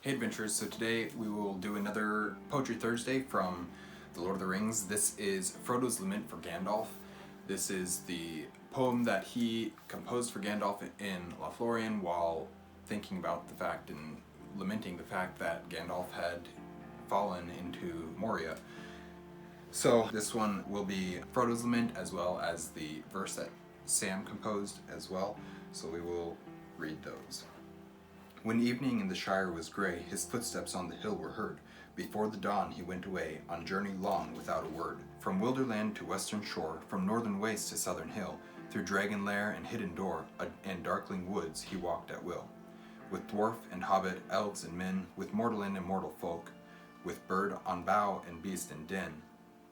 Hey adventurers, so today we will do another Poetry Thursday from The Lord of the Rings. This is Frodo's Lament for Gandalf. This is the poem that he composed for Gandalf in Lothlorien while thinking about the fact and lamenting the fact that Gandalf had fallen into Moria. So this one will be Frodo's Lament as well as the verse that Sam composed as well. So we will read those. When evening in the Shire was grey, his footsteps on the hill were heard. Before the dawn he went away, on journey long without a word. From Wilderland to western shore, from northern waste to southern hill, through dragon lair and hidden door, and darkling woods he walked at will. With dwarf and hobbit, elves and men, with mortal and immortal folk, with bird on bough and beast in den,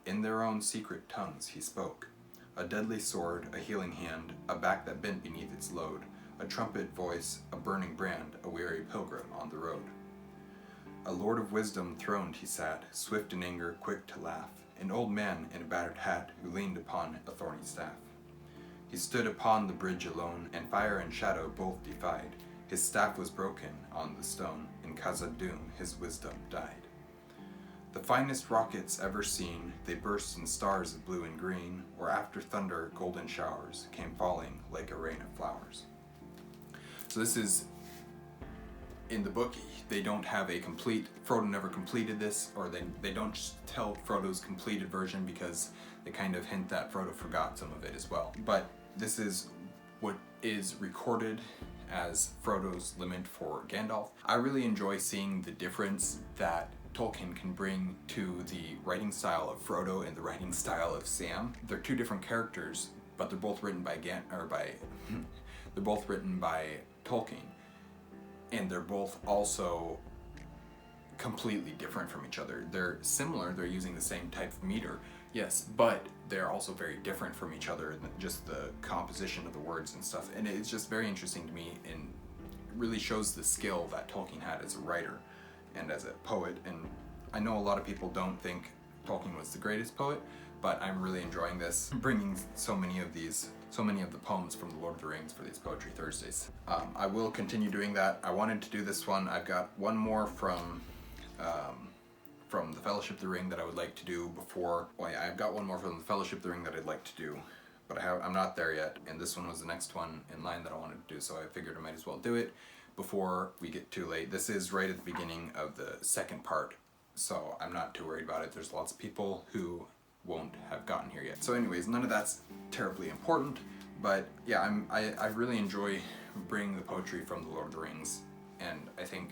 in their own secret tongues he spoke. A deadly sword, a healing hand, a back that bent beneath its load, a trumpet voice, a burning brand, a weary pilgrim on the road. A lord of wisdom throned he sat, swift in anger, quick to laugh, an old man in a battered hat who leaned upon a thorny staff. He stood upon the bridge alone, and fire and shadow both defied. His staff was broken on the stone, in Khazad-dûm his wisdom died. The finest rockets ever seen, they burst in stars of blue and green, where after thunder golden showers came falling like a rain of flowers. So this is, in the book, they don't have a complete, Frodo never completed this, or they don't tell Frodo's completed version because they kind of hint that Frodo forgot some of it as well. But this is what is recorded as Frodo's lament for Gandalf. I really enjoy seeing the difference that Tolkien can bring to the writing style of Frodo and the writing style of Sam. They're two different characters, but they're both written by they're both written by Tolkien, and they're both also completely different from each other. They're similar, they're using the same type of meter, yes, but they're also very different from each other, just the composition of the words and stuff, and it's just very interesting to me and really shows the skill that Tolkien had as a writer and as a poet. And I know a lot of people don't think Tolkien was the greatest poet, but I'm really enjoying this, bringing so many of the poems from The Lord of the Rings for these Poetry Thursdays. I will continue doing that. I wanted to do this one. I've got one more from the Fellowship of the Ring that I would like to do before. Well, yeah, I've got one more from the Fellowship of the Ring that I'd like to do, but I'm not there yet, and this one was the next one in line that I wanted to do, so I figured I might as well do it before we get too late. This is right at the beginning of the second part, so I'm not too worried about it. There's lots of people who won't have gotten here yet. So anyways, none of that's terribly important, but yeah, I really enjoy bringing the poetry from The Lord of the Rings, and I think,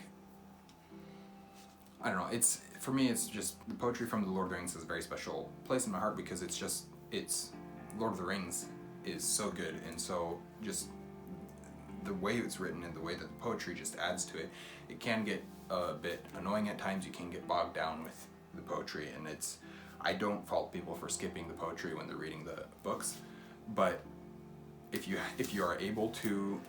I don't know, for me it's just, the poetry from The Lord of the Rings has a very special place in my heart because it's Lord of the Rings is so good, and so just the way it's written and the way that the poetry just adds to it. It can get a bit annoying at times, you can get bogged down with the poetry, and I don't fault people for skipping the poetry when they're reading the books, but if you are able to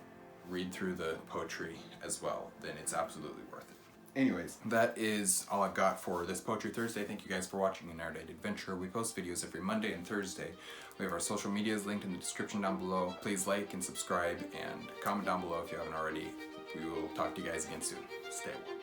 read through the poetry as well, then it's absolutely worth it. Anyways, that is all I've got for this Poetry Thursday. Thank you guys for watching an Erudite Adventure. We post videos every Monday and Thursday. We have our social medias linked in the description down below. Please like and subscribe and comment down below if you haven't already. We will talk to you guys again soon. Stay well.